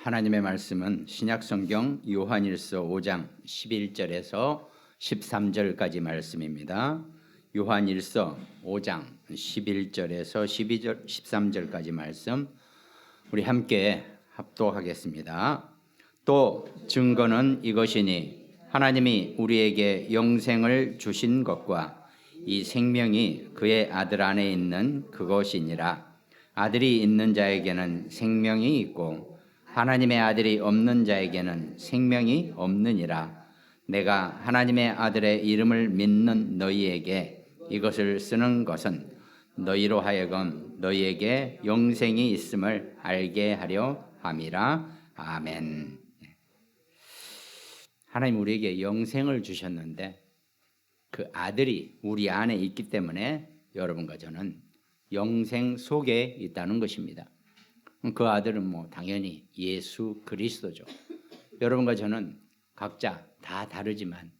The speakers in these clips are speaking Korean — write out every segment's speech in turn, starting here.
하나님의 말씀은 신약성경 요한일서 5장 11절에서 13절까지 말씀입니다. 요한일서 5장 11절에서 12절, 13절까지 말씀 우리 함께 합독하겠습니다. 또 증거는 이것이니 하나님이 우리에게 영생을 주신 것과 이 생명이 그의 아들 안에 있는 그것이니라. 아들이 있는 자에게는 생명이 있고 하나님의 아들이 없는 자에게는 생명이 없느니라. 내가 하나님의 아들의 이름을 믿는 너희에게 이것을 쓰는 것은 너희로 하여금 너희에게 영생이 있음을 알게 하려 함이라. 아멘. 하나님 우리에게 영생을 주셨는데 그 아들이 우리 안에 있기 때문에 여러분과 저는 영생 속에 있다는 것입니다. 그 아들은 당연히 예수 그리스도죠. 여러분과 저는 각자 다 다르지만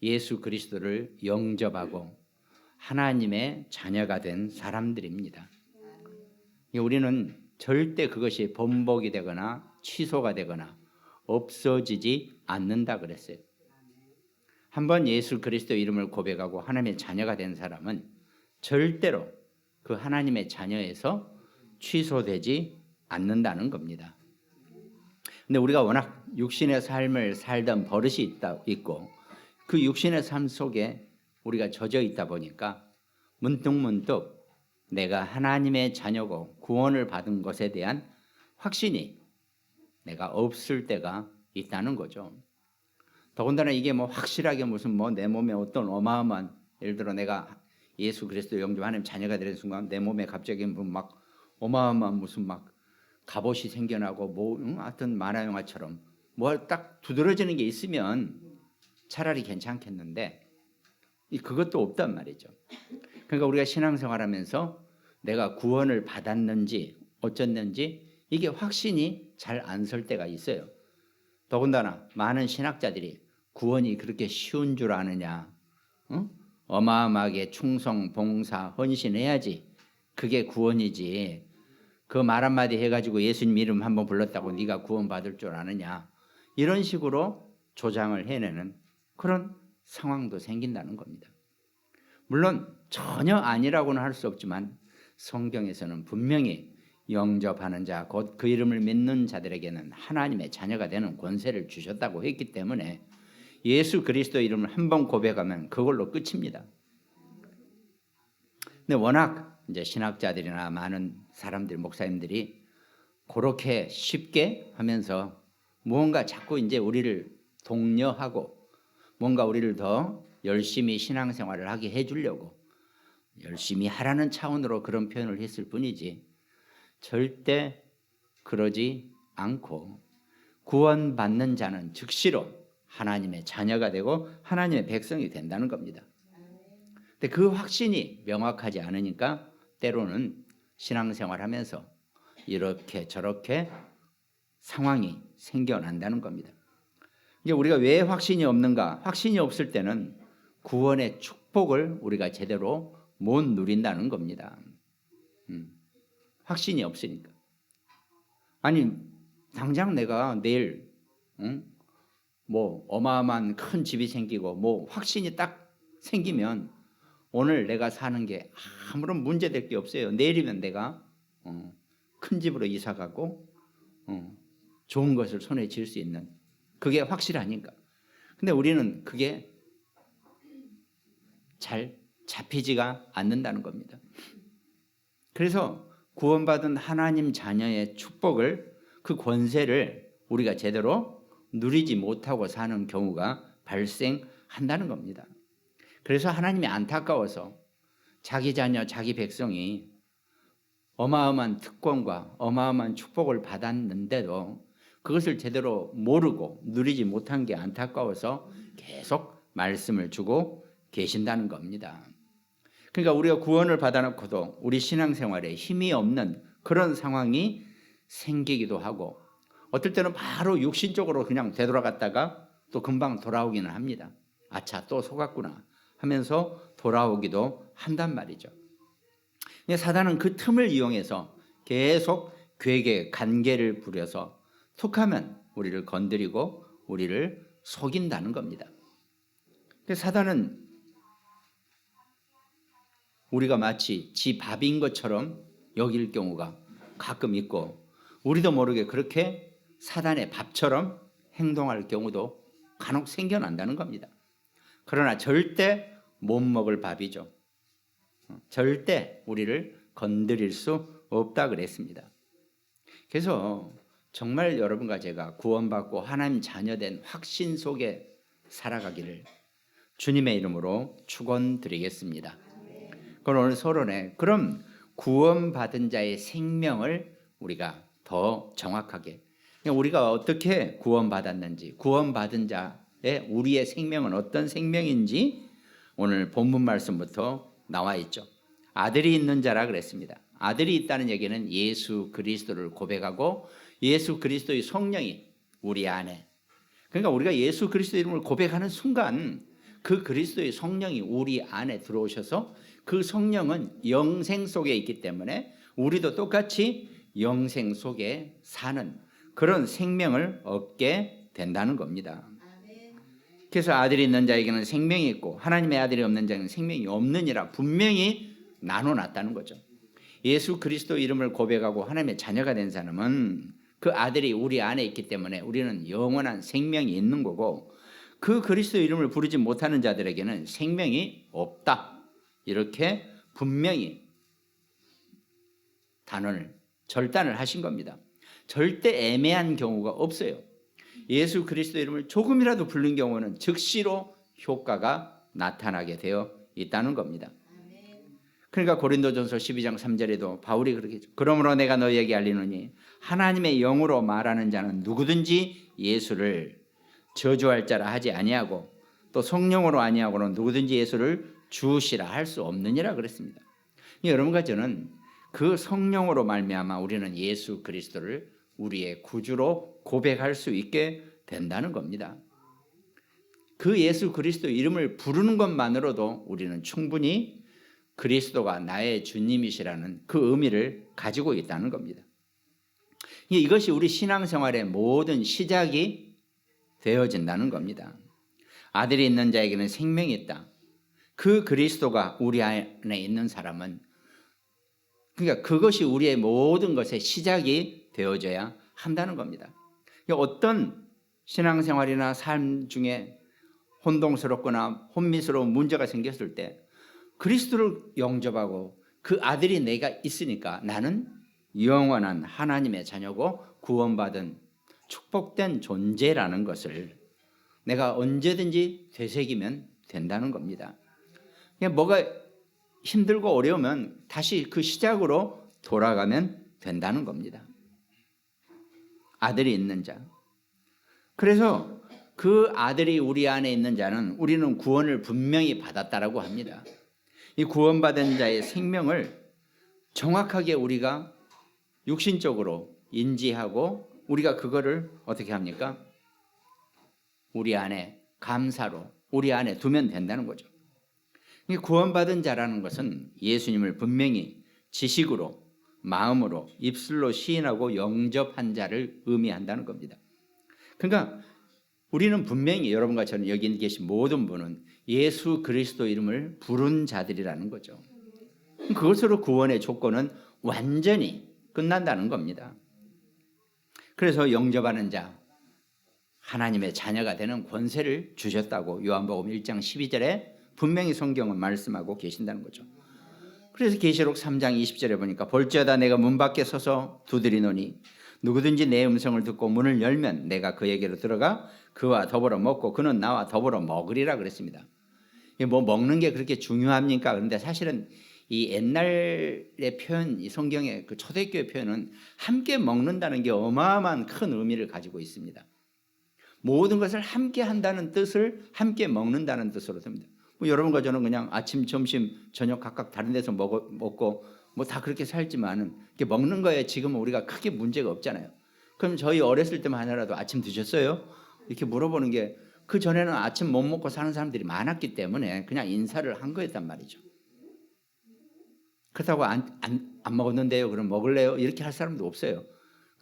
예수 그리스도를 영접하고 하나님의 자녀가 된 사람들입니다. 우리는 절대 그것이 번복이 되거나 취소가 되거나 없어지지 않는다 그랬어요. 한번 예수 그리스도 이름을 고백하고 하나님의 자녀가 된 사람은 절대로 그 하나님의 자녀에서 취소되지 않는다는 겁니다. 근데 우리가 워낙 육신의 삶을 살던 버릇이 있고 그 육신의 삶 속에 우리가 젖어 있다 보니까 문득문득 내가 하나님의 자녀고 구원을 받은 것에 대한 확신이 내가 없을 때가 있다는 거죠. 더군다나 이게 확실하게 무슨 내 몸에 어떤 어마어마한, 예를 들어 내가 예수 그리스도 영접 하나님 자녀가 되는 순간 내 몸에 갑자기 막 어마어마한 무슨 막 갑옷이 생겨나고 하여튼 만화 영화처럼 딱 두드러지는 게 있으면 차라리 괜찮겠는데 그것도 없단 말이죠. 그러니까 우리가 신앙생활하면서 내가 구원을 받았는지 어쩌는지 이게 확신이 잘 안 설 때가 있어요. 더군다나 많은 신학자들이 구원이 그렇게 쉬운 줄 아느냐, 어마어마하게 충성, 봉사, 헌신해야지 그게 구원이지, 그 말 한마디 해가지고 예수님 이름 한번 불렀다고 네가 구원받을 줄 아느냐, 이런 식으로 조장을 해내는 그런 상황도 생긴다는 겁니다. 물론 전혀 아니라고는 할 수 없지만 성경에서는 분명히 영접하는 자, 곧 그 이름을 믿는 자들에게는 하나님의 자녀가 되는 권세를 주셨다고 했기 때문에 예수 그리스도 이름을 한번 고백하면 그걸로 끝입니다. 근데 워낙 이제 신학자들이나 많은 사람들, 목사님들이 그렇게 쉽게 하면서 무언가 자꾸 이제 우리를 독려하고 뭔가 우리를 더 열심히 신앙생활을 하게 해주려고 열심히 하라는 차원으로 그런 표현을 했을 뿐이지 절대 그러지 않고 구원받는 자는 즉시로 하나님의 자녀가 되고 하나님의 백성이 된다는 겁니다. 근데 그 확신이 명확하지 않으니까 때로는 신앙생활하면서 이렇게 저렇게 상황이 생겨난다는 겁니다. 이제 우리가 왜 확신이 없는가? 확신이 없을 때는 구원의 축복을 우리가 제대로 못 누린다는 겁니다. 확신이 없으니까. 아니 당장 내가 내일 어마어마한 큰 집이 생기고 확신이 딱 생기면 오늘 내가 사는 게 아무런 문제될 게 없어요. 내일이면 내가 큰 집으로 이사 가고 좋은 것을 손에 쥘 수 있는, 그게 확실하니까. 근데 우리는 그게 잘 잡히지가 않는다는 겁니다. 그래서 구원받은 하나님 자녀의 축복을, 그 권세를 우리가 제대로 누리지 못하고 사는 경우가 발생한다는 겁니다. 그래서 하나님이 안타까워서 자기 자녀, 자기 백성이 어마어마한 특권과 어마어마한 축복을 받았는데도 그것을 제대로 모르고 누리지 못한 게 안타까워서 계속 말씀을 주고 계신다는 겁니다. 그러니까 우리가 구원을 받아놓고도 우리 신앙생활에 힘이 없는 그런 상황이 생기기도 하고, 어떨 때는 바로 육신적으로 그냥 되돌아갔다가 또 금방 돌아오기는 합니다. 아차, 또 속았구나 하면서 돌아오기도 한단 말이죠. 사단은 그 틈을 이용해서 계속 괴계, 간계를 부려서 툭하면 우리를 건드리고 우리를 속인다는 겁니다. 그래서 사단은 우리가 마치 지 밥인 것처럼 여길 경우가 가끔 있고, 우리도 모르게 그렇게 사단의 밥처럼 행동할 경우도 간혹 생겨난다는 겁니다. 그러나 절대 못 먹을 밥이죠. 절대 우리를 건드릴 수 없다 그랬습니다. 그래서 정말 여러분과 제가 구원받고 하나님 자녀된 확신 속에 살아가기를 주님의 이름으로 축원드리겠습니다. 그럼 오늘 서론에 그럼 구원받은 자의 생명을 우리가 더 정확하게, 우리가 어떻게 구원받았는지, 구원받은 자의 우리의 생명은 어떤 생명인지 오늘 본문 말씀부터 나와 있죠. 아들이 있는 자라 그랬습니다. 아들이 있다는 얘기는 예수 그리스도를 고백하고 예수 그리스도의 성령이 우리 안에, 그러니까 우리가 예수 그리스도 이름을 고백하는 순간 그 그리스도의 성령이 우리 안에 들어오셔서 그 성령은 영생 속에 있기 때문에 우리도 똑같이 영생 속에 사는 그런 생명을 얻게 된다는 겁니다. 그래서 아들이 있는 자에게는 생명이 있고 하나님의 아들이 없는 자에게는 생명이 없느니라 분명히 나눠놨다는 거죠. 예수 그리스도 이름을 고백하고 하나님의 자녀가 된 사람은 그 아들이 우리 안에 있기 때문에 우리는 영원한 생명이 있는 거고, 그 그리스도 이름을 부르지 못하는 자들에게는 생명이 없다, 이렇게 분명히 절단을 하신 겁니다. 절대 애매한 경우가 없어요. 예수 그리스도 이름을 조금이라도 부른 경우는 즉시로 효과가 나타나게 되어 있다는 겁니다. 그러니까 고린도전서 12장 3절에도 바울이 그렇게 했죠. 그러므로 내가 너희에게 알리노니 하나님의 영으로 말하는 자는 누구든지 예수를 저주할 자라 하지 아니하고 또 성령으로 아니하고는 누구든지 예수를 주시라 할 수 없느니라 그랬습니다. 여러분과 저는 그 성령으로 말미암아 우리는 예수 그리스도를 우리의 구주로 고백할 수 있게 된다는 겁니다. 그 예수 그리스도 이름을 부르는 것만으로도 우리는 충분히 그리스도가 나의 주님이시라는 그 의미를 가지고 있다는 겁니다. 이것이 우리 신앙생활의 모든 시작이 되어진다는 겁니다. 아들이 있는 자에게는 생명이 있다. 그 그리스도가 우리 안에 있는 사람은, 그러니까 그것이 우리의 모든 것의 시작이 되어져야 한다는 겁니다. 어떤 신앙생활이나 삶 중에 혼동스럽거나 혼미스러운 문제가 생겼을 때 그리스도를 영접하고 그 아들이 내가 있으니까 나는 영원한 하나님의 자녀고 구원받은 축복된 존재라는 것을 내가 언제든지 되새기면 된다는 겁니다. 뭐가 힘들고 어려우면 다시 그 시작으로 돌아가면 된다는 겁니다. 아들이 있는 자. 그래서 그 아들이 우리 안에 있는 자는 우리는 구원을 분명히 받았다라고 합니다. 이 구원받은 자의 생명을 정확하게 우리가 육신적으로 인지하고 우리가 그거를 어떻게 합니까? 우리 안에 감사로 우리 안에 두면 된다는 거죠. 이 구원받은 자라는 것은 예수님을 분명히 지식으로, 마음으로, 입술로 시인하고 영접한 자를 의미한다는 겁니다. 그러니까 우리는 분명히, 여러분과 저는 여기 계신 모든 분은 예수 그리스도 이름을 부른 자들이라는 거죠. 그것으로 구원의 조건은 완전히 끝난다는 겁니다. 그래서 영접하는 자, 하나님의 자녀가 되는 권세를 주셨다고 요한복음 1장 12절에 분명히 성경은 말씀하고 계신다는 거죠. 그래서 계시록 3장 20절에 보니까 볼지어다 내가 문 밖에 서서 두드리노니 누구든지 내 음성을 듣고 문을 열면 내가 그에게로 들어가 그와 더불어 먹고 그는 나와 더불어 먹으리라 그랬습니다. 뭐 먹는 게 그렇게 중요합니까? 그런데 사실은 이 옛날의 표현, 이 성경의 그 초대교회 표현은 함께 먹는다는 게 어마어마한 큰 의미를 가지고 있습니다. 모든 것을 함께 한다는 뜻을 함께 먹는다는 뜻으로 듭니다. 뭐 여러분과 저는 그냥 아침, 점심, 저녁 각각 다른 데서 먹고 뭐 다 그렇게 살지만은 이렇게 먹는 거에 지금 우리가 크게 문제가 없잖아요. 그럼 저희 어렸을 때만 하더라도 아침 드셨어요? 이렇게 물어보는 게 그 전에는 아침 못 먹고 사는 사람들이 많았기 때문에 그냥 인사를 한 거였단 말이죠. 그렇다고 안 먹었는데요, 그럼 먹을래요? 이렇게 할 사람도 없어요.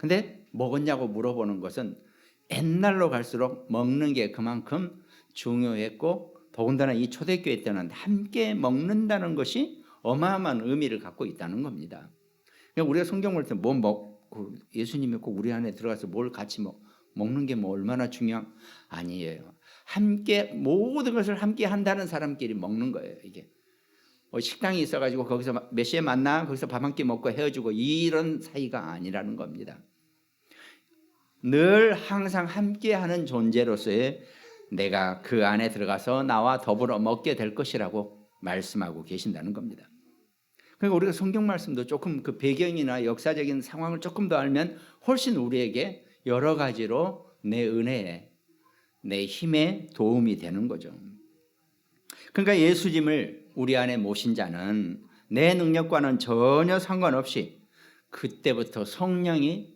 근데 먹었냐고 물어보는 것은 옛날로 갈수록 먹는 게 그만큼 중요했고, 더군다나 이 초대교회 때는 함께 먹는다는 것이 어마어마한 의미를 갖고 있다는 겁니다. 그러니까 우리가 성경 볼 때 뭐 먹고, 예수님이 꼭 우리 안에 들어가서 뭘 같이 먹는 게 뭐 얼마나 중요한, 아니에요. 함께 모든 것을 함께 한다는 사람끼리 먹는 거예요. 이게 식당이 있어가지고 거기서 몇 시에 만나, 거기서 밥 한 끼 먹고 헤어지고 이런 사이가 아니라는 겁니다. 늘 항상 함께하는 존재로서의 내가 그 안에 들어가서 나와 더불어 먹게 될 것이라고 말씀하고 계신다는 겁니다. 그러니까 우리가 성경 말씀도 조금 그 배경이나 역사적인 상황을 조금 더 알면 훨씬 우리에게 여러 가지로 내 은혜에, 내 힘에 도움이 되는 거죠. 그러니까 예수님을 우리 안에 모신 자는 내 능력과는 전혀 상관없이 그때부터 성령의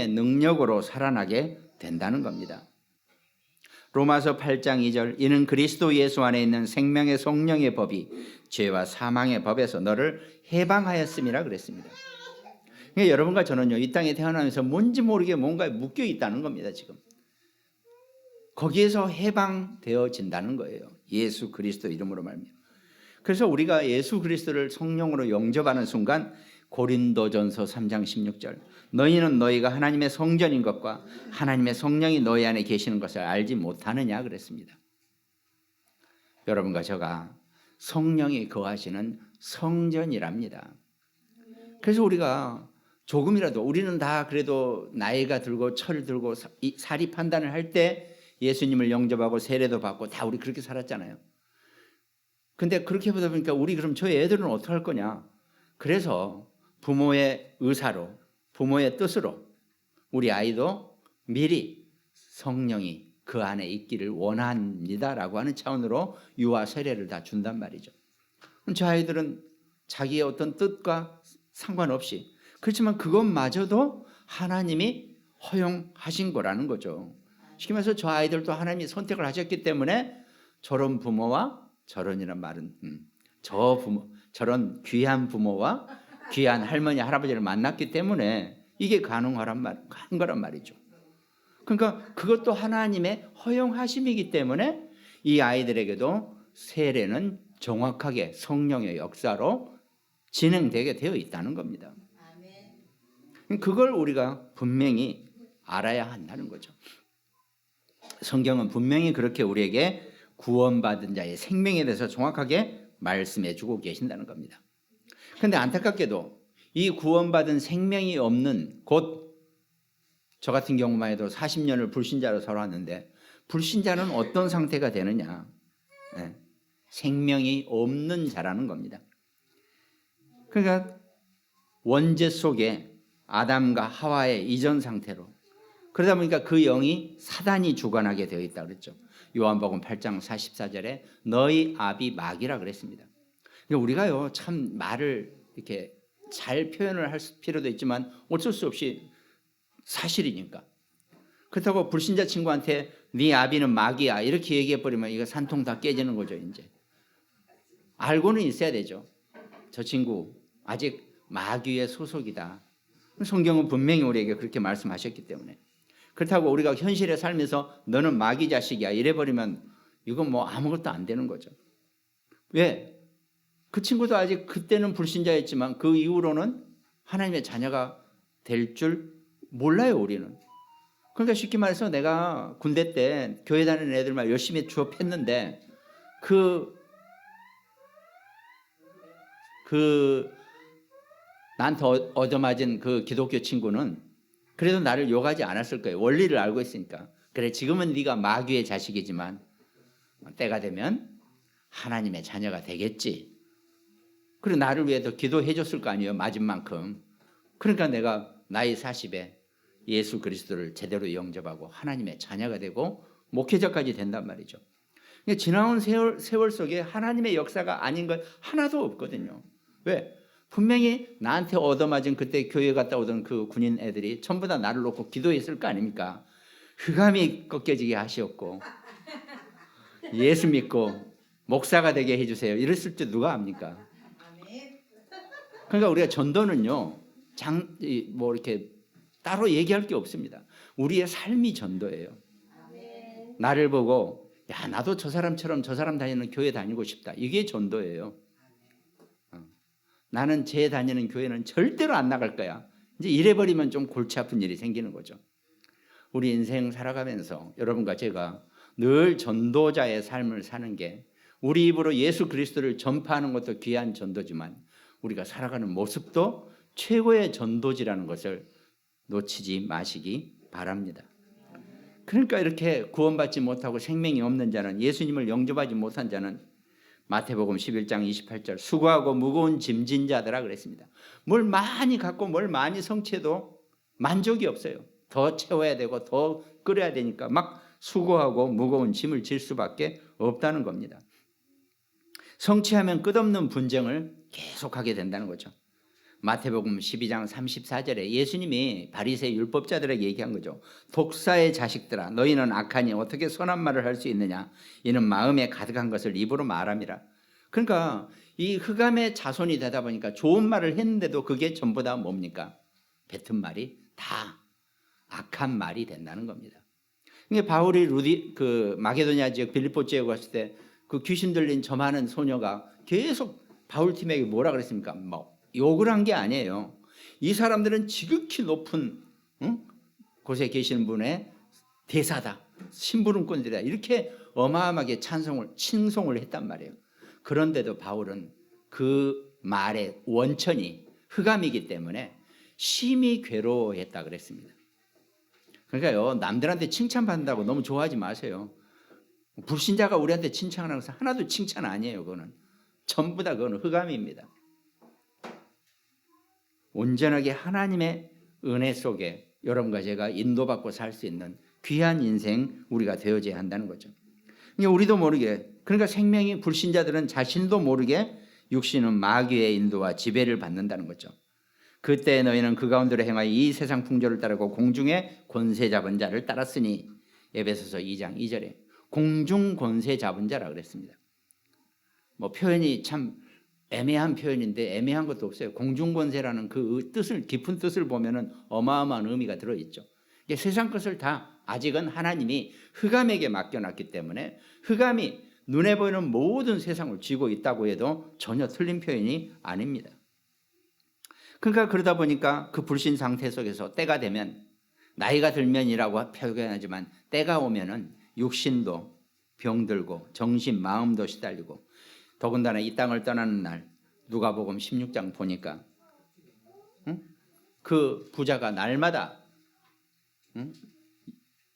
능력으로 살아나게 된다는 겁니다. 로마서 8장 2절, 이는 그리스도 예수 안에 있는 생명의 성령의 법이 죄와 사망의 법에서 너를 해방하였음이라 그랬습니다. 그러니까 여러분과 저는요, 이 땅에 태어나면서 뭔지 모르게 뭔가에 묶여 있다는 겁니다. 지금 거기에서 해방되어진다는 거예요. 예수 그리스도 이름으로 말미암아. 그래서 우리가 예수 그리스도를 성령으로 영접하는 순간 고린도전서 3장 16절, 너희는 너희가 하나님의 성전인 것과 하나님의 성령이 너희 안에 계시는 것을 알지 못하느냐 그랬습니다. 여러분과 저가 성령이 거하시는 성전이랍니다. 그래서 우리가 조금이라도, 우리는 다 그래도 나이가 들고 철을 들고 사리 판단을 할 때 예수님을 영접하고 세례도 받고 다 우리 그렇게 살았잖아요. 근데 그렇게 보다 보니까 우리 그럼 저희 애들은 어떻게 할 거냐? 그래서 부모의 의사로, 부모의 뜻으로 우리 아이도 미리 성령이 그 안에 있기를 원합니다라고 하는 차원으로 유아 세례를 다 준단 말이죠. 저 아이들은 자기의 어떤 뜻과 상관없이, 그렇지만 그것마저도 하나님이 허용하신 거라는 거죠. 쉽게 말해서 저 아이들도 하나님이 선택을 하셨기 때문에 저런 부모와, 저런이란 말은 저런 귀한 부모와 귀한 할머니 할아버지를 만났기 때문에 이게 가능한 거란 말이죠. 그러니까 그것도 하나님의 허용하심이기 때문에 이 아이들에게도 세례는 정확하게 성령의 역사로 진행되게 되어 있다는 겁니다. 그걸 우리가 분명히 알아야 한다는 거죠. 성경은 분명히 그렇게 우리에게 구원받은 자의 생명에 대해서 정확하게 말씀해 주고 계신다는 겁니다. 그런데 안타깝게도 이 구원받은 생명이 없는, 곧 저 같은 경우만 해도 40년을 불신자로 살아왔는데, 불신자는 어떤 상태가 되느냐? 생명이 없는 자라는 겁니다. 그러니까 원죄 속에 아담과 하와의 이전 상태로, 그러다 보니까 그 영이 사단이 주관하게 되어 있다 그랬죠. 요한복음 8장 44절에 너희 아비 마귀라 그랬습니다. 그러니까 우리가요, 참 말을 이렇게 잘 표현을 할 필요도 있지만 어쩔 수 없이 사실이니까. 그렇다고 불신자 친구한테 네 아비는 마귀야 이렇게 얘기해 버리면 이거 산통 다 깨지는 거죠. 이제 알고는 있어야 되죠. 저 친구 아직 마귀의 소속이다. 성경은 분명히 우리에게 그렇게 말씀하셨기 때문에. 그렇다고 우리가 현실에 살면서 너는 마귀 자식이야 이래버리면 이건 뭐 아무것도 안 되는 거죠. 왜? 그 친구도 아직 그때는 불신자였지만 그 이후로는 하나님의 자녀가 될 줄 몰라요, 우리는. 그러니까 쉽게 말해서 내가 군대 때 교회 다니는 애들만 열심히 취업했는데 나한테 얻어맞은 그 기독교 친구는 그래도 나를 욕하지 않았을 거예요. 원리를 알고 있으니까. 그래, 지금은 네가 마귀의 자식이지만 때가 되면 하나님의 자녀가 되겠지. 그리고 나를 위해 더 기도해 줬을 거 아니에요, 맞은 만큼. 그러니까 내가 나이 40에 예수 그리스도를 제대로 영접하고 하나님의 자녀가 되고 목회자까지 된단 말이죠. 지나온 세월 속에 하나님의 역사가 아닌 것 하나도 없거든요. 왜? 분명히 나한테 얻어맞은 그때 교회 갔다 오던 그 군인 애들이 전부 다 나를 놓고 기도했을 거 아닙니까? 흑암이 꺾여지게 하시었고 예수 믿고 목사가 되게 해주세요 이랬을 때 누가 압니까? 그러니까 우리가 전도는요, 이렇게 따로 얘기할 게 없습니다. 우리의 삶이 전도예요. 나를 보고 야, 나도 저 사람처럼 저 사람 다니는 교회 다니고 싶다. 이게 전도예요. 나는 제 다니는 교회는 절대로 안 나갈 거야. 이제 이래버리면 좀 골치 아픈 일이 생기는 거죠. 우리 인생 살아가면서 여러분과 제가 늘 전도자의 삶을 사는 게 우리 입으로 예수 그리스도를 전파하는 것도 귀한 전도지만 우리가 살아가는 모습도 최고의 전도지라는 것을 놓치지 마시기 바랍니다. 그러니까 이렇게 구원받지 못하고 생명이 없는 자는, 예수님을 영접하지 못한 자는 마태복음 11장 28절 수고하고 무거운 짐진 자들아 그랬습니다. 뭘 많이 갖고 뭘 많이 성취해도 만족이 없어요. 더 채워야 되고 더 끓여야 되니까 막 수고하고 무거운 짐을 질 수밖에 없다는 겁니다. 성취하면 끝없는 분쟁을 계속하게 된다는 거죠. 마태복음 12장 34절에 예수님이 바리새의 율법자들에게 얘기한 거죠. 독사의 자식들아, 너희는 악하니 어떻게 선한 말을 할 수 있느냐? 이는 마음에 가득한 것을 입으로 말함이라. 그러니까 이 흑암의 자손이 되다 보니까 좋은 말을 했는데도 그게 전부 다 뭡니까? 뱉은 말이 다 악한 말이 된다는 겁니다. 그러니까 바울이 마게도냐 지역 빌립보 지역에 갔을 때 그 귀신 들린 저 많은 소녀가 계속 바울 팀에게 뭐라 그랬습니까? 욕을 한 게 아니에요. 이 사람들은 지극히 높은 곳에 계시는 분의 대사다, 심부름꾼들이다, 이렇게 어마어마하게 칭송을 했단 말이에요. 그런데도 바울은 그 말의 원천이 흑암이기 때문에 심히 괴로워했다 그랬습니다. 그러니까요, 남들한테 칭찬받는다고 너무 좋아하지 마세요. 불신자가 우리한테 칭찬하는 것은 하나도 칭찬 아니에요. 그거는 전부 다 그거는 흑암입니다. 온전하게 하나님의 은혜 속에 여러분과 제가 인도받고 살 수 있는 귀한 인생 우리가 되어져야 한다는 거죠. 우리도 모르게, 그러니까 생명이, 불신자들은 자신도 모르게 육신은 마귀의 인도와 지배를 받는다는 거죠. 그때 너희는 그 가운데로 행하여 이 세상 풍조를 따르고 공중의 권세 잡은 자를 따랐으니, 에베소서 2장 2절에 공중 권세 잡은 자라 그랬습니다. 표현이 참 애매한 표현인데 애매한 것도 없어요. 공중권세라는 그 뜻을, 깊은 뜻을 보면은 어마어마한 의미가 들어있죠. 세상 것을 다 아직은 하나님이 흑암에게 맡겨놨기 때문에 흑암이 눈에 보이는 모든 세상을 쥐고 있다고 해도 전혀 틀린 표현이 아닙니다. 그러니까 그러다 보니까 그 불신 상태 속에서 때가 되면, 나이가 들면이라고 표현하지만 때가 오면은 육신도 병들고 정신, 마음도 시달리고, 더군다나 이 땅을 떠나는 날 누가복음 16장 보니까 그 부자가 날마다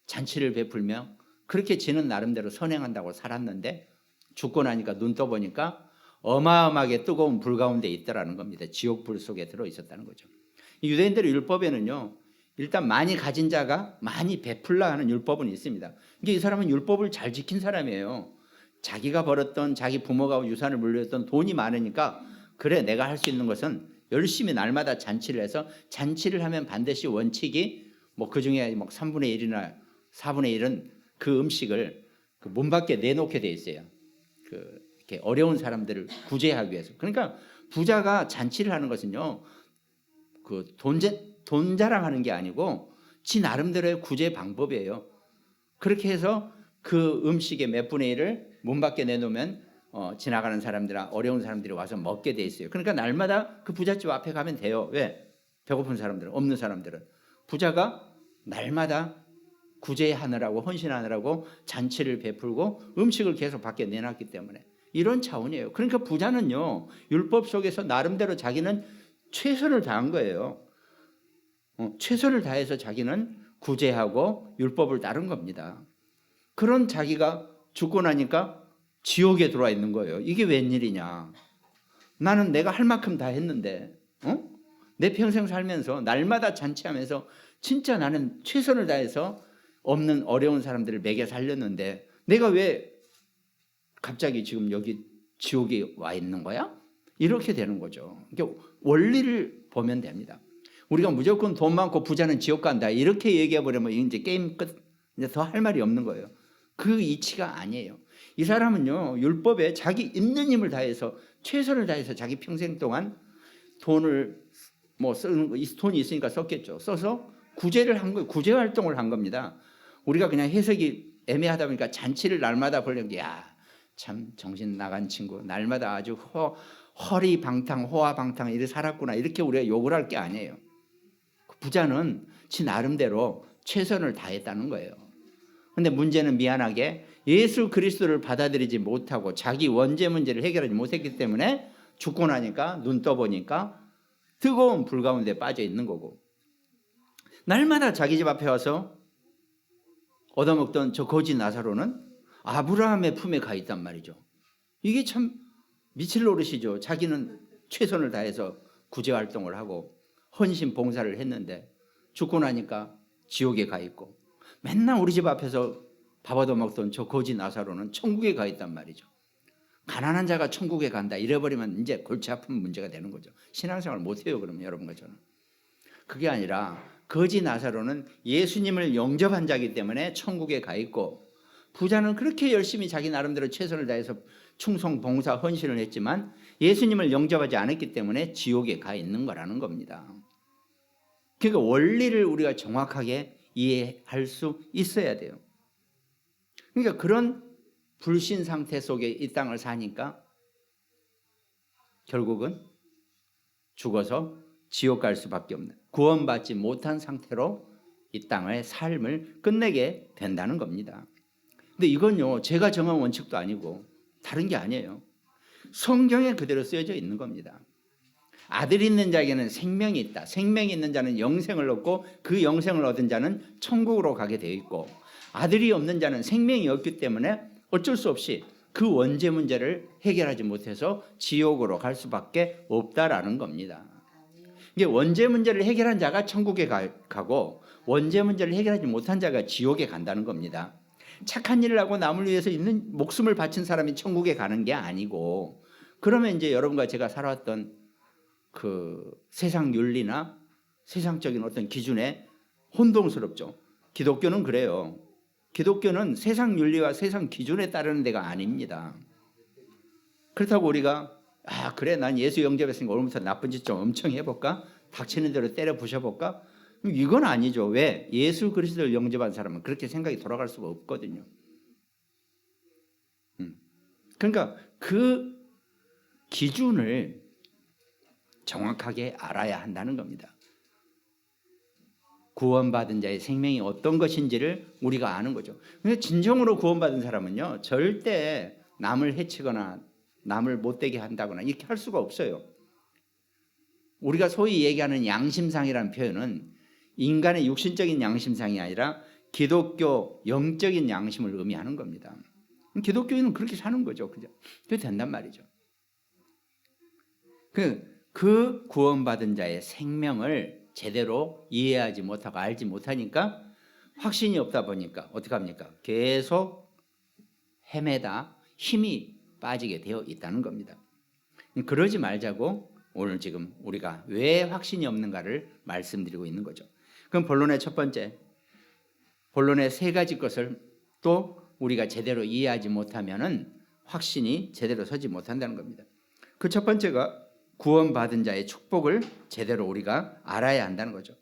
잔치를 베풀며 그렇게 지는 나름대로 선행한다고 살았는데 죽고 나니까 눈 떠보니까 어마어마하게 뜨거운 불 가운데 있더라는 겁니다. 지옥불 속에 들어있었다는 거죠. 유대인들의 율법에는요, 일단 많이 가진 자가 많이 베풀라 하는 율법은 있습니다. 이 사람은 율법을 잘 지킨 사람이에요. 자기가 벌었던, 자기 부모가 유산을 물려줬던 돈이 많으니까, 그래 내가 할 수 있는 것은 열심히 날마다 잔치를 해서, 잔치를 하면 반드시 원칙이 그중에 3분의 1이나 4분의 1은 그 음식을 그 문 밖에 내놓게 돼 있어요. 이렇게 어려운 사람들을 구제하기 위해서. 그러니까 부자가 잔치를 하는 것은요, 돈 자랑하는 게 아니고 지 나름대로의 구제 방법이에요. 그렇게 해서 그 음식의 몇 분의 1을 문 밖에 내놓으면 지나가는 사람들이나 어려운 사람들이 와서 먹게 돼 있어요. 그러니까 날마다 그 부잣집 앞에 가면 돼요. 왜? 배고픈 사람들은, 없는 사람들은. 부자가 날마다 구제하느라고, 헌신하느라고 잔치를 베풀고 음식을 계속 밖에 내놨기 때문에 이런 차원이에요. 그러니까 부자는요, 율법 속에서 나름대로 자기는 최선을 다한 거예요. 최선을 다해서 자기는 구제하고 율법을 따른 겁니다. 그런 자기가 죽고 나니까 지옥에 들어와 있는 거예요. 이게 웬일이냐? 나는 내가 할 만큼 다 했는데, 내 평생 살면서 날마다 잔치하면서 진짜 나는 최선을 다해서 없는 어려운 사람들을 먹여 살렸는데 내가 왜 갑자기 지금 여기 지옥에 와 있는 거야? 이렇게 되는 거죠. 그러니까 원리를 보면 됩니다. 우리가 무조건 돈 많고 부자는 지옥 간다 이렇게 얘기해 버리면 이제 게임 끝, 이제 더 할 말이 없는 거예요. 그 이치가 아니에요. 이 사람은요, 율법에 자기 있는 힘을 다해서, 최선을 다해서 자기 평생 동안 돈을 쓰는 거, 돈이 있으니까 썼겠죠. 써서 구제를 한 거예요. 구제 활동을 한 겁니다. 우리가 그냥 해석이 애매하다 보니까 잔치를 날마다 벌려고, 야, 참 정신 나간 친구, 날마다 아주 허리방탕 호화방탕 이렇게 살았구나, 이렇게 우리가 욕을 할 게 아니에요. 부자는 지 나름대로 최선을 다했다는 거예요. 근데 문제는 미안하게 예수 그리스도를 받아들이지 못하고 자기 원죄 문제를 해결하지 못했기 때문에 죽고 나니까 눈 떠보니까 뜨거운 불 가운데 빠져 있는 거고, 날마다 자기 집 앞에 와서 얻어먹던 저 거지 나사로는 아브라함의 품에 가 있단 말이죠. 이게 참 미칠 노릇이죠. 자기는 최선을 다해서 구제 활동을 하고 헌신 봉사를 했는데 죽고 나니까 지옥에 가 있고, 맨날 우리 집 앞에서 밥 얻어먹던 저 거지 나사로는 천국에 가 있단 말이죠. 가난한 자가 천국에 간다 이래버리면 이제 골치 아픈 문제가 되는 거죠. 신앙생활 못해요 그러면 여러분과 저는. 그게 아니라 거지 나사로는 예수님을 영접한 자이기 때문에 천국에 가 있고, 부자는 그렇게 열심히 자기 나름대로 최선을 다해서 충성 봉사 헌신을 했지만 예수님을 영접하지 않았기 때문에 지옥에 가 있는 거라는 겁니다. 그러니까 원리를 우리가 정확하게 이해할 수 있어야 돼요. 그러니까 그런 불신 상태 속에 이 땅을 사니까 결국은 죽어서 지옥 갈 수밖에 없는, 구원받지 못한 상태로 이 땅의 삶을 끝내게 된다는 겁니다. 근데 이건요, 제가 정한 원칙도 아니고 다른 게 아니에요. 성경에 그대로 쓰여져 있는 겁니다. 아들이 있는 자에게는 생명이 있다. 생명이 있는 자는 영생을 얻고 그 영생을 얻은 자는 천국으로 가게 되어 있고, 아들이 없는 자는 생명이 없기 때문에 어쩔 수 없이 그 원죄 문제를 해결하지 못해서 지옥으로 갈 수밖에 없다라는 겁니다. 이게 원죄 문제를 해결한 자가 천국에 가고 원죄 문제를 해결하지 못한 자가 지옥에 간다는 겁니다. 착한 일을 하고 남을 위해서 있는 목숨을 바친 사람이 천국에 가는 게 아니고, 그러면 이제 여러분과 제가 살아왔던 그 세상 윤리나 세상적인 어떤 기준에 혼동스럽죠. 기독교는 그래요. 기독교는 세상 윤리와 세상 기준에 따르는 데가 아닙니다. 그렇다고 우리가 그래 난 예수 영접했으니까 오늘부터 나쁜 짓 좀 엄청 해볼까? 닥치는 대로 때려 부셔볼까? 이건 아니죠. 왜? 예수 그리스도를 영접한 사람은 그렇게 생각이 돌아갈 수가 없거든요. 그러니까 그 기준을 정확하게 알아야 한다는 겁니다. 구원받은 자의 생명이 어떤 것인지를 우리가 아는 거죠. 근데 진정으로 구원받은 사람은요, 절대 남을 해치거나 남을 못되게 한다거나 이렇게 할 수가 없어요. 우리가 소위 얘기하는 양심상이라는 표현은 인간의 육신적인 양심상이 아니라 기독교 영적인 양심을 의미하는 겁니다. 기독교인은 그렇게 사는 거죠. 그죠? 그게 된단 말이죠. 그 구원받은 자의 생명을 제대로 이해하지 못하고 알지 못하니까 확신이 없다 보니까 어떻게 합니까? 계속 헤매다 힘이 빠지게 되어 있다는 겁니다. 그러지 말자고 오늘 지금 우리가 왜 확신이 없는가를 말씀드리고 있는 거죠. 그럼 본론의 첫 번째, 본론의 세 가지 것을 또 우리가 제대로 이해하지 못하면은 확신이 제대로 서지 못한다는 겁니다. 그 첫 번째가 구원받은 자의 축복을 제대로 우리가 알아야 한다는 거죠.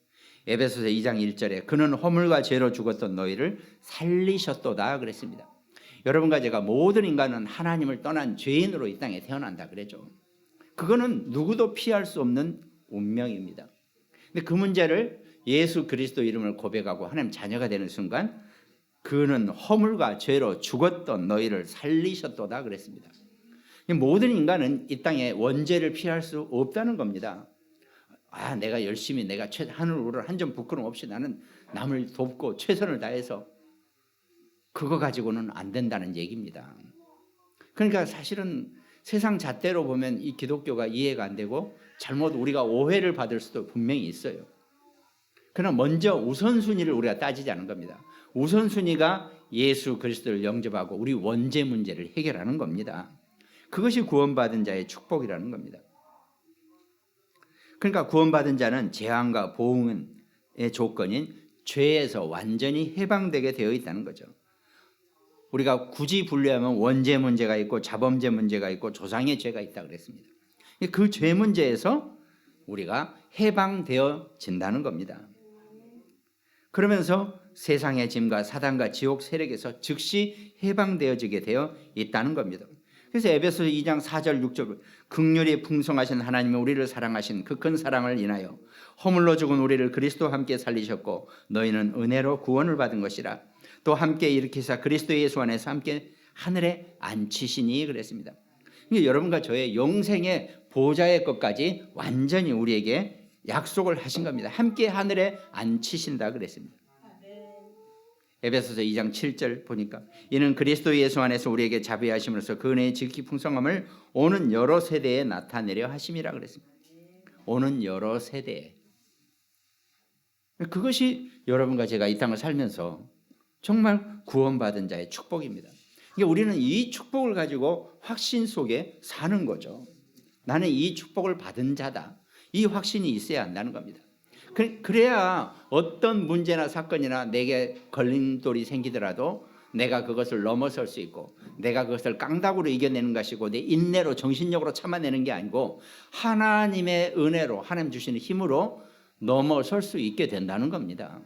에베소서 2장 1절에 그는 허물과 죄로 죽었던 너희를 살리셨도다 그랬습니다. 여러분과 제가 모든 인간은 하나님을 떠난 죄인으로 이 땅에 태어난다 그랬죠. 그거는 누구도 피할 수 없는 운명입니다. 근데 그 문제를 예수 그리스도 이름을 고백하고 하나님 자녀가 되는 순간 그는 허물과 죄로 죽었던 너희를 살리셨도다 그랬습니다. 모든 인간은 이 땅에 원죄를 피할 수 없다는 겁니다. 내가 열심히 내가 하늘으로 한 점 부끄럼 없이 나는 남을 돕고 최선을 다해서 그거 가지고는 안 된다는 얘기입니다. 그러니까 사실은 세상 잣대로 보면 이 기독교가 이해가 안 되고 잘못 우리가 오해를 받을 수도 분명히 있어요. 그러나 먼저 우선순위를 우리가 따지지 않은 겁니다. 우선순위가 예수 그리스도를 영접하고 우리 원죄 문제를 해결하는 겁니다. 그것이 구원받은 자의 축복이라는 겁니다. 그러니까 구원받은 자는 재앙과 보응의 조건인 죄에서 완전히 해방되게 되어 있다는 거죠. 우리가 굳이 분류하면 원죄 문제가 있고 자범죄 문제가 있고 조상의 죄가 있다고 그랬습니다. 그 죄 문제에서 우리가 해방되어진다는 겁니다. 그러면서 세상의 짐과 사단과 지옥 세력에서 즉시 해방되어지게 되어 있다는 겁니다. 그래서 에베소서 2장 4절 6절 긍휼이 풍성하신 하나님이 우리를 사랑하신 그 큰 사랑을 인하여 허물로 죽은 우리를 그리스도와 함께 살리셨고 너희는 은혜로 구원을 받은 것이라. 또 함께 일으키사 그리스도 예수 안에서 함께 하늘에 앉히시니 그랬습니다. 그러니까 여러분과 저의 영생의 보좌의 것까지 완전히 우리에게 약속을 하신 겁니다. 함께 하늘에 앉히신다 그랬습니다. 에베소서 2장 7절 보니까 이는 그리스도 예수 안에서 우리에게 자비하심으로써 그 은혜의 지극히 풍성함을 오는 여러 세대에 나타내려 하심이라 그랬습니다. 오는 여러 세대에. 그것이 여러분과 제가 이 땅을 살면서 정말 구원받은 자의 축복입니다. 그러니까 우리는 이 축복을 가지고 확신 속에 사는 거죠. 나는 이 축복을 받은 자다. 이 확신이 있어야 한다는 겁니다. 그래야 어떤 문제나 사건이나 내게 걸림돌이 생기더라도 내가 그것을 넘어설 수 있고 내가 그것을 깡다구로 이겨내는 것이고 내 인내로 정신력으로 참아내는 게 아니고 하나님의 은혜로 하나님 주시는 힘으로 넘어설 수 있게 된다는 겁니다.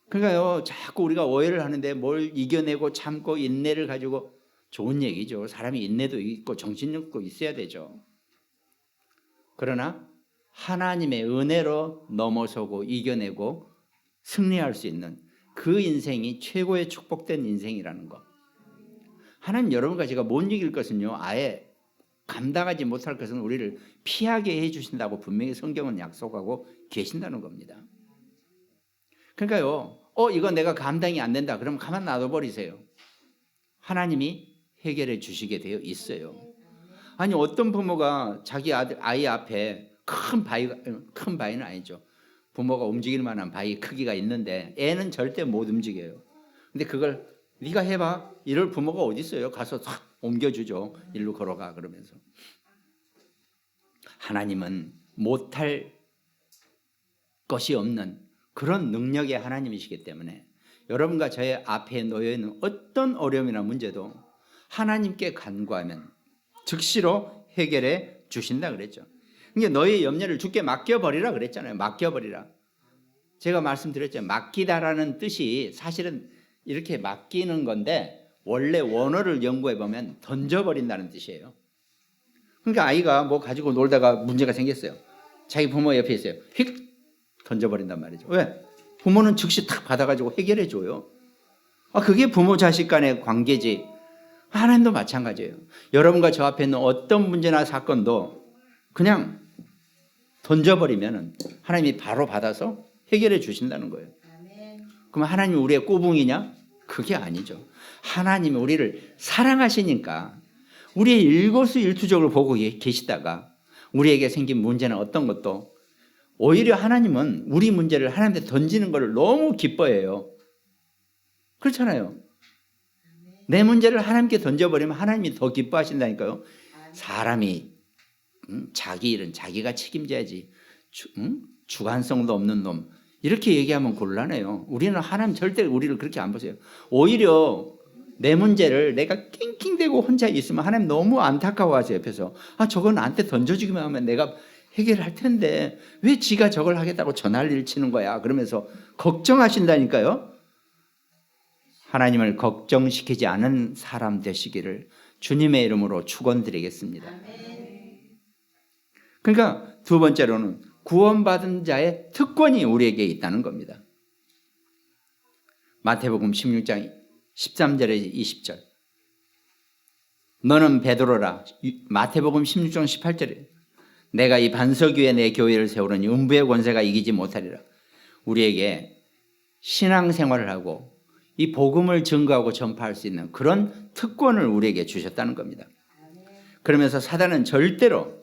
그러니까요, 자꾸 우리가 오해를 하는데 뭘 이겨내고 참고 인내를 가지고 좋은 얘기죠. 사람이 인내도 있고 정신력도 있어야 되죠. 그러나 하나님의 은혜로 넘어서고 이겨내고 승리할 수 있는 그 인생이 최고의 축복된 인생이라는 것. 하나님 여러분과 제가 못 이길 것은요, 아예 감당하지 못할 것은 우리를 피하게 해주신다고 분명히 성경은 약속하고 계신다는 겁니다. 그러니까요, 이거 내가 감당이 안 된다 그러면 가만 놔둬버리세요. 하나님이 해결해 주시게 되어 있어요. 아니 어떤 부모가 자기 아이 앞에 큰 바위는 아니죠. 부모가 움직일 만한 바위 크기가 있는데 애는 절대 못 움직여요. 근데 그걸 네가 해봐 이럴 부모가 어디 있어요. 가서 싹 옮겨주죠. 일로 걸어가 그러면서. 하나님은 못할 것이 없는 그런 능력의 하나님이시기 때문에 여러분과 저의 앞에 놓여있는 어떤 어려움이나 문제도 하나님께 간구하면 즉시로 해결해 주신다 그랬죠. 그러니까 너의 염려를 주께 맡겨버리라 그랬잖아요. 맡겨버리라. 제가 말씀드렸죠. 맡기다라는 뜻이 사실은 이렇게 맡기는 건데 원래 원어를 연구해 보면 던져버린다는 뜻이에요. 그러니까 아이가 뭐 가지고 놀다가 문제가 생겼어요. 자기 부모 옆에 있어요. 휙 던져버린단 말이죠. 왜? 부모는 즉시 탁 받아가지고 해결해 줘요. 그게 부모 자식 간의 관계지. 하나님도 마찬가지예요. 여러분과 저 앞에 있는 어떤 문제나 사건도 그냥 던져버리면 하나님이 바로 받아서 해결해 주신다는 거예요. 그럼 하나님이 우리의 꼬붕이냐? 그게 아니죠. 하나님이 우리를 사랑하시니까 우리의 일거수일투족을 보고 계시다가 우리에게 생긴 문제는 어떤 것도 오히려 하나님은 우리 문제를 하나님한테 던지는 것을 너무 기뻐해요. 그렇잖아요. 내 문제를 하나님께 던져버리면 하나님이 더 기뻐하신다니까요. 사람이 자기 일은 자기가 책임져야지 주관성도 없는 놈 이렇게 얘기하면 곤란해요. 우리는 하나님 절대 우리를 그렇게 안 보세요. 오히려 내 문제를 내가 낑낑대고 혼자 있으면 하나님 너무 안타까워하세요. 옆에서 저건 나한테 던져주기만 하면 내가 해결할 텐데 왜 지가 저걸 하겠다고 전화를 치는 거야 그러면서 걱정하신다니까요. 하나님을 걱정시키지 않은 사람 되시기를 주님의 이름으로 축원드리겠습니다. 그러니까 두 번째로는 구원받은 자의 특권이 우리에게 있다는 겁니다. 마태복음 16장 13절에 20절 너는 베드로라. 마태복음 16장 18절에 내가 이 반석 위에 내 교회를 세우려니 음부의 권세가 이기지 못하리라. 우리에게 신앙생활을 하고 이 복음을 증거하고 전파할 수 있는 그런 특권을 우리에게 주셨다는 겁니다. 그러면서 사단은 절대로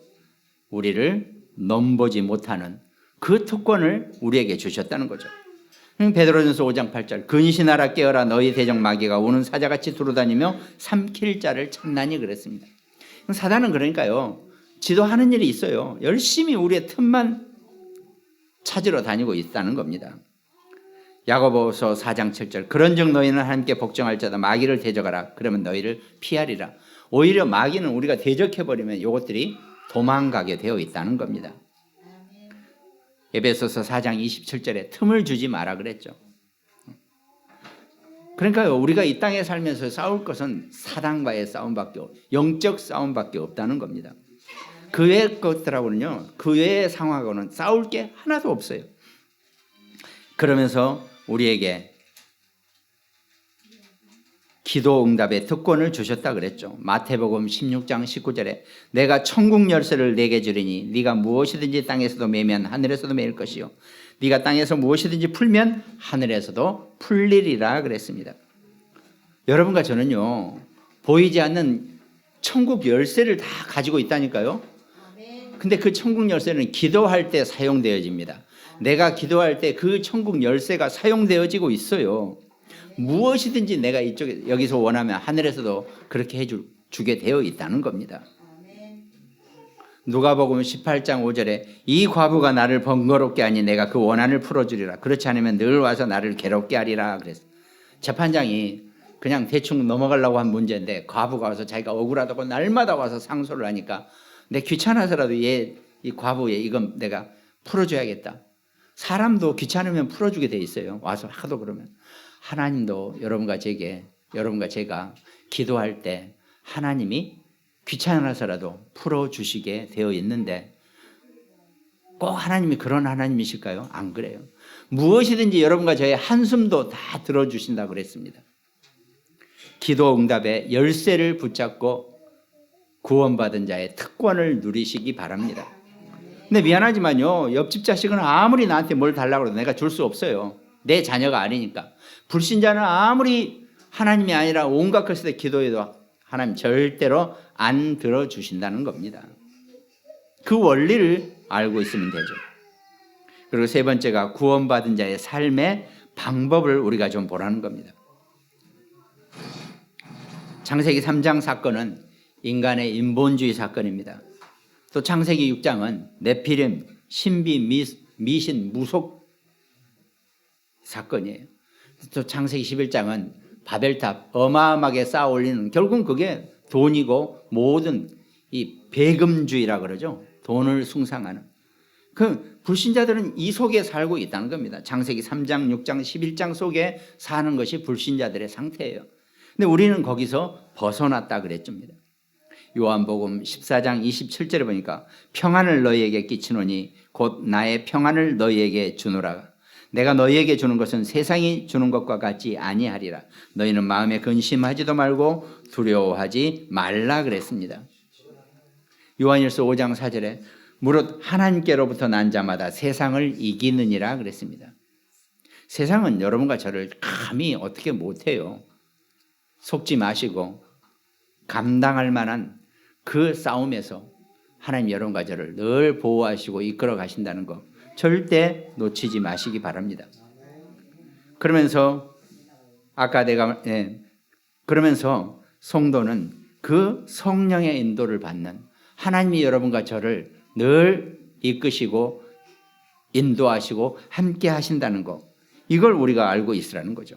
우리를 넘보지 못하는 그 특권을 우리에게 주셨다는 거죠. 베드로전서 5장 8절 근신하라 깨어라 너희 대적 마귀가 우는 사자같이 두루다니며 삼킬 자를 찾나니 그랬습니다. 사단은 그러니까요. 지도 하는 일이 있어요. 열심히 우리의 틈만 찾으러 다니고 있다는 겁니다. 야고보서 4장 7절 그런즉 너희는 하나님께 복종할 자다 마귀를 대적하라 그러면 너희를 피하리라. 오히려 마귀는 우리가 대적해버리면 이것들이 도망가게 되어 있다는 겁니다. 에베소서 4장 27절에 틈을 주지 마라 그랬죠. 그러니까 우리가 이 땅에 살면서 싸울 것은 사단과의 싸움밖에 영적 싸움밖에 없다는 겁니다. 그 외의 것들하고는요, 그 외의 상황하고는 싸울 게 하나도 없어요. 그러면서 우리에게 기도 응답의 특권을 주셨다 그랬죠. 마태복음 16장 19절에 내가 천국 열쇠를 내게 주리니 네가 무엇이든지 땅에서도 매면 하늘에서도 매일 것이요 네가 땅에서 무엇이든지 풀면 하늘에서도 풀리리라 그랬습니다. 여러분과 저는요, 보이지 않는 천국 열쇠를 다 가지고 있다니까요. 근데 그 천국 열쇠는 기도할 때 사용되어집니다. 내가 기도할 때 그 천국 열쇠가 사용되어지고 있어요. 무엇이든지 내가 이쪽에 여기서 원하면 하늘에서도 그렇게 해주게 되어 있다는 겁니다. 누가복음 18장 5절에 이 과부가 나를 번거롭게 하니 내가 그 원한을 풀어주리라. 그렇지 않으면 늘 와서 나를 괴롭게 하리라 그랬어요. 재판장이 그냥 대충 넘어가려고 한 문제인데 과부가 와서 자기가 억울하다고 날마다 와서 상소를 하니까 내 귀찮아서라도 이 과부의 이건 내가 풀어줘야겠다. 사람도 귀찮으면 풀어주게 돼 있어요. 와서 하도 그러면. 하나님도 여러분과 제가 기도할 때 하나님이 귀찮아서라도 풀어주시게 되어 있는데 꼭 하나님이 그런 하나님이실까요? 안 그래요. 무엇이든지 여러분과 저의 한숨도 다 들어주신다고 그랬습니다. 기도 응답의 열쇠를 붙잡고 구원받은 자의 특권을 누리시기 바랍니다. 근데 미안하지만요, 옆집 자식은 아무리 나한테 뭘 달라고 해도 내가 줄 수 없어요. 내 자녀가 아니니까. 불신자는 아무리 하나님이 아니라 온갖 것에 기도해도 하나님 절대로 안 들어주신다는 겁니다. 그 원리를 알고 있으면 되죠. 그리고 세 번째가 구원받은 자의 삶의 방법을 우리가 좀 보라는 겁니다. 창세기 3장 사건은 인간의 인본주의 사건입니다. 또 창세기 6장은 네피림, 신비, 미신, 무속 사건이에요. 또 창세기 11장은 바벨탑 어마어마하게 쌓아 올리는, 결국은 그게 돈이고 모든 이 배금주의라 그러죠. 돈을 숭상하는. 그 불신자들은 이 속에 살고 있다는 겁니다. 창세기 3장, 6장, 11장 속에 사는 것이 불신자들의 상태예요. 근데 우리는 거기서 벗어났다 그랬습니다. 요한복음 14장 27절에 보니까 평안을 너희에게 끼치노니 곧 나의 평안을 너희에게 주노라. 내가 너희에게 주는 것은 세상이 주는 것과 같지 아니하리라. 너희는 마음에 근심하지도 말고 두려워하지 말라 그랬습니다. 요한일서 5장 4절에 무릇 하나님께로부터 난 자마다 세상을 이기느니라 그랬습니다. 세상은 여러분과 저를 감히 어떻게 못해요. 속지 마시고 감당할 만한 그 싸움에서 하나님 여러분과 저를 늘 보호하시고 이끌어 가신다는 거 절대 놓치지 마시기 바랍니다. 그러면서 그러면서 성도는 그 성령의 인도를 받는, 하나님이 여러분과 저를 늘 이끄시고 인도하시고 함께 하신다는 거, 이걸 우리가 알고 있으라는 거죠.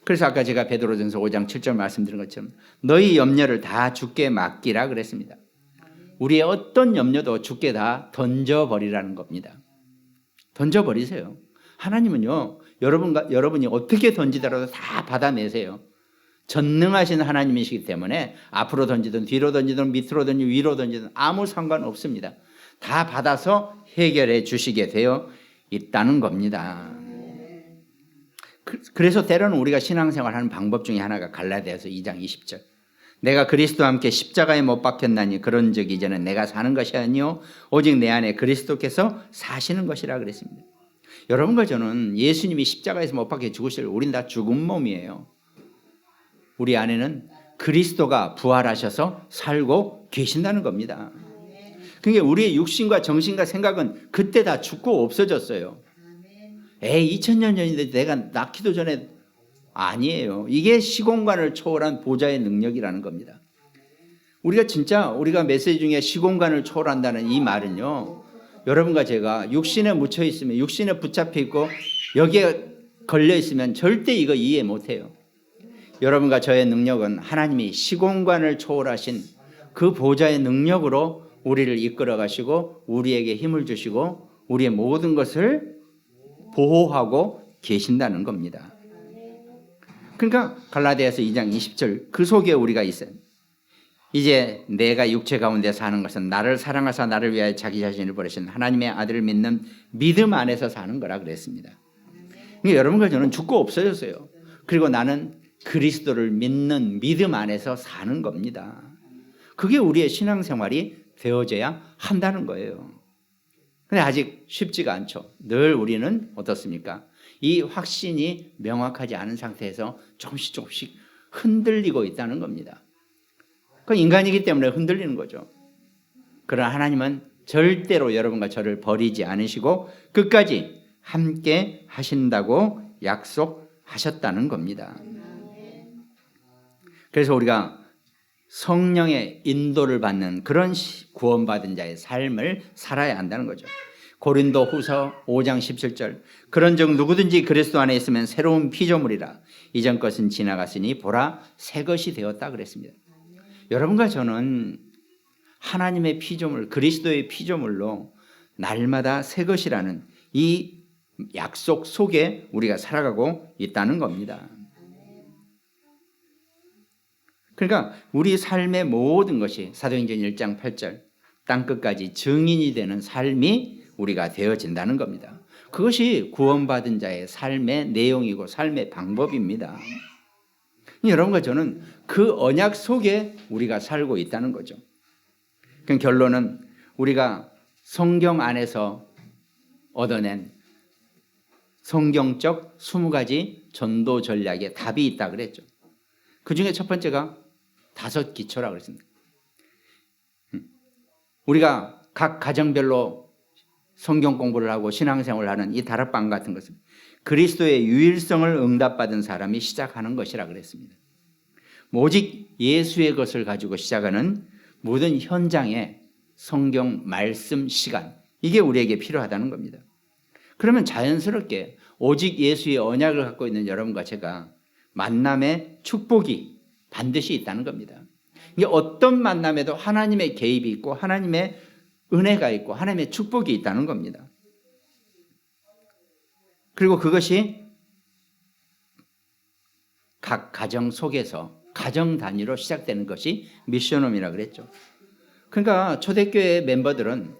그래서 아까 제가 베드로전서 5장 7절 말씀드린 것처럼 너희 염려를 다 주께 맡기라 그랬습니다. 우리의 어떤 염려도 주께 다 던져버리라는 겁니다. 던져버리세요. 하나님은요, 여러분이 어떻게 던지더라도 다 받아내세요. 전능하신 하나님이시기 때문에 앞으로 던지든 뒤로 던지든 밑으로 던지든 위로 던지든 아무 상관없습니다. 다 받아서 해결해 주시게 되어 있다는 겁니다. 그래서 때로는 우리가 신앙생활하는 방법 중에 하나가 갈라디아서 2장 20절. 내가 그리스도와 함께 십자가에 못 박혔나니 그런즉 이제는 내가 사는 것이 아니요 오직 내 안에 그리스도께서 사시는 것이라 그랬습니다. 여러분과 저는 예수님이 십자가에서 못 박혀 죽으실, 우린 다 죽은 몸이에요. 우리 안에는 그리스도가 부활하셔서 살고 계신다는 겁니다. 그러니까 우리의 육신과 정신과 생각은 그때 다 죽고 없어졌어요. 2000년 전인데 내가 낳기도 전에, 아니에요. 이게 시공간을 초월한 보좌의 능력이라는 겁니다. 우리가 메시지 중에 시공간을 초월한다는 이 말은요, 여러분과 제가 육신에 묻혀 있으면, 육신에 붙잡혀 있고 여기에 걸려 있으면 절대 이거 이해 못해요. 여러분과 저의 능력은 하나님이 시공간을 초월하신 그 보좌의 능력으로 우리를 이끌어 가시고 우리에게 힘을 주시고 우리의 모든 것을 보호하고 계신다는 겁니다. 그러니까 갈라디아서 2장 20절 그 속에 우리가 있어요. 이제 내가 육체 가운데 사는 것은 나를 사랑하사 나를 위하여 자기 자신을 버리신 하나님의 아들을 믿는 믿음 안에서 사는 거라 그랬습니다. 그러니까 여러분과 저는 죽고 없어졌어요. 그리고 나는 그리스도를 믿는 믿음 안에서 사는 겁니다. 그게 우리의 신앙생활이 되어져야 한다는 거예요. 근데 아직 쉽지가 않죠. 늘 우리는 어떻습니까? 이 확신이 명확하지 않은 상태에서 조금씩 흔들리고 있다는 겁니다. 그 인간이기 때문에 흔들리는 거죠. 그러나 하나님은 절대로 여러분과 저를 버리지 않으시고 끝까지 함께 하신다고 약속하셨다는 겁니다. 그래서 우리가 성령의 인도를 받는 그런 구원받은 자의 삶을 살아야 한다는 거죠. 고린도 후서 5장 17절 그런즉 누구든지 그리스도 안에 있으면 새로운 피조물이라 이전 것은 지나갔으니 보라 새 것이 되었다 그랬습니다. 여러분과 저는 하나님의 피조물 그리스도의 피조물로 날마다 새 것이라는 이 약속 속에 우리가 살아가고 있다는 겁니다. 그러니까 우리 삶의 모든 것이 사도행전 1장 8절 땅끝까지 증인이 되는 삶이 우리가 되어진다는 겁니다. 그것이 구원받은 자의 삶의 내용이고 삶의 방법입니다. 여러분과 저는 그 언약 속에 우리가 살고 있다는 거죠. 그 결론은 우리가 성경 안에서 얻어낸 성경적 20가지 전도 전략에 답이 있다 그랬죠. 그 중에 첫 번째가 5기초라고 그랬습니다. 우리가 각 가정별로 성경 공부를 하고 신앙생활을 하는 이 다락방 같은 것은 그리스도의 유일성을 응답받은 사람이 시작하는 것이라 그랬습니다. 오직 예수의 것을 가지고 시작하는 모든 현장의 성경 말씀 시간 이게 우리에게 필요하다는 겁니다. 그러면 자연스럽게 오직 예수의 언약을 갖고 있는 여러분과 제가 만남의 축복이 반드시 있다는 겁니다. 이게 어떤 만남에도 하나님의 개입이 있고 하나님의 은혜가 있고 하나님의 축복이 있다는 겁니다. 그리고 그것이 각 가정 속에서 가정 단위로 시작되는 것이 미션홈이라고 그랬죠. 그러니까 초대교회 멤버들은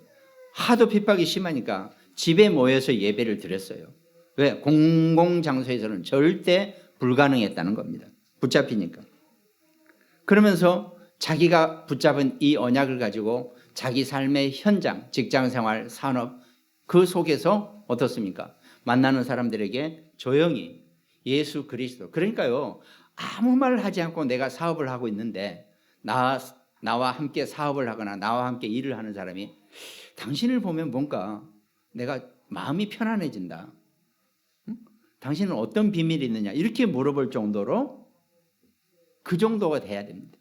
하도 핍박이 심하니까 집에 모여서 예배를 드렸어요. 왜? 공공장소에서는 절대 불가능했다는 겁니다. 붙잡히니까. 그러면서 자기가 붙잡은 이 언약을 가지고 자기 삶의 현장, 직장생활, 산업 그 속에서 어떻습니까? 만나는 사람들에게 조용히 예수 그리스도 그러니까요. 아무 말 하지 않고 내가 사업을 하고 있는데 나와 함께 사업을 하거나 나와 함께 일을 하는 사람이 당신을 보면 뭔가 내가 마음이 편안해진다. 응? 당신은 어떤 비밀이 있느냐 이렇게 물어볼 정도로 그 정도가 돼야 됩니다.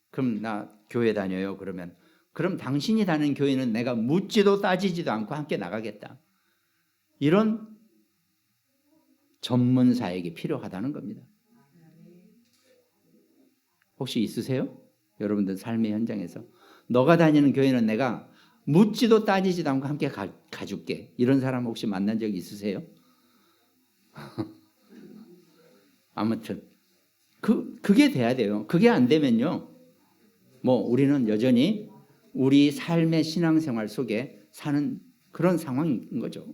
그럼 나 교회 다녀요. 그럼 당신이 다니는 교회는 내가 묻지도 따지지도 않고 함께 나가겠다. 이런 전문사에게 필요하다는 겁니다. 혹시 있으세요? 여러분들 삶의 현장에서 너가 다니는 교회는 내가 묻지도 따지지도 않고 함께 가줄게. 이런 사람 혹시 만난 적 있으세요? 아무튼 그게 돼야 돼요. 그게 안 되면요. 우리는 여전히 우리 삶의 신앙생활 속에 사는 그런 상황인 거죠.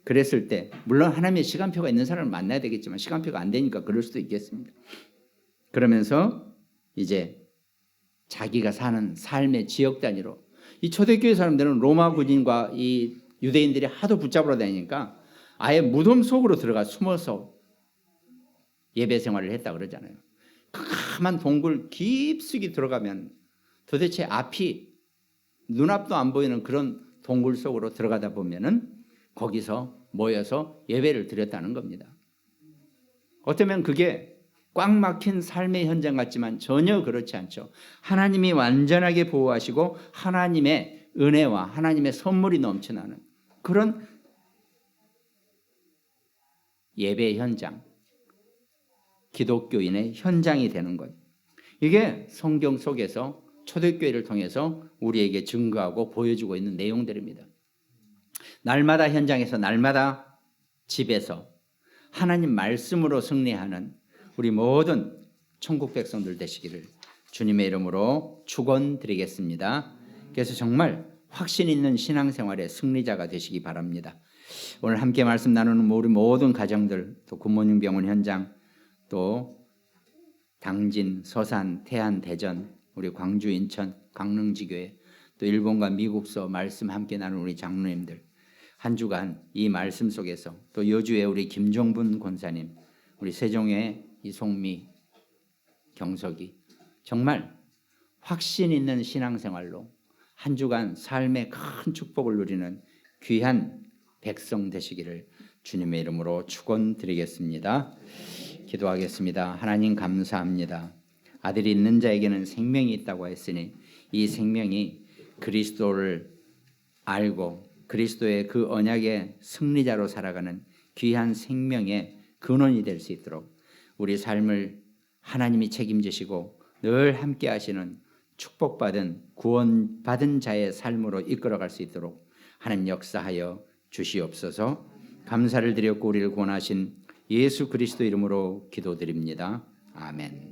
그랬을 때 물론 하나님의 시간표가 있는 사람을 만나야 되겠지만 시간표가 안 되니까 그럴 수도 있겠습니다. 그러면서 이제 자기가 사는 삶의 지역 단위로 이 초대교회 사람들은 로마 군인과 이 유대인들이 하도 붙잡으러 다니니까 아예 무덤 속으로 들어가 숨어서 예배 생활을 했다 그러잖아요. 캄캄한 동굴 깊숙이 들어가면 도대체 앞이 눈앞도 안 보이는 그런 동굴 속으로 들어가다 보면은 거기서 모여서 예배를 드렸다는 겁니다. 어쩌면 그게 꽉 막힌 삶의 현장 같지만 전혀 그렇지 않죠. 하나님이 완전하게 보호하시고 하나님의 은혜와 하나님의 선물이 넘쳐나는 그런 예배 현장, 기독교인의 현장이 되는 것. 이게 성경 속에서 초대교회를 통해서 우리에게 증거하고 보여주고 있는 내용들입니다. 날마다 현장에서 날마다 집에서 하나님 말씀으로 승리하는 우리 모든 천국 백성들 되시기를 주님의 이름으로 축원드리겠습니다. 그래서 정말 확신 있는 신앙생활의 승리자가 되시기 바랍니다. 오늘 함께 말씀 나누는 우리 모든 가정들, 또 굿모닝 병원 현장, 또 당진, 서산, 태안, 대전, 우리 광주, 인천, 강릉지교회, 또 일본과 미국서 말씀 함께 나누는 우리 장로님들, 한 주간 이 말씀 속에서 또 여주의 우리 김종분 권사님, 우리 세종의 이송미, 경석이 정말 확신 있는 신앙생활로 한 주간 삶의 큰 축복을 누리는 귀한 백성 되시기를 주님의 이름으로 축원드리겠습니다. 기도하겠습니다. 하나님 감사합니다. 아들이 있는 자에게는 생명이 있다고 했으니 이 생명이 그리스도를 알고 그리스도의 그 언약의 승리자로 살아가는 귀한 생명의 근원이 될 수 있도록 우리 삶을 하나님이 책임지시고 늘 함께 하시는 축복받은 구원받은 자의 삶으로 이끌어갈 수 있도록 하나님 역사하여 주시옵소서. 감사를 드렸고 우리를 구원하신 예수 그리스도 이름으로 기도드립니다. 아멘.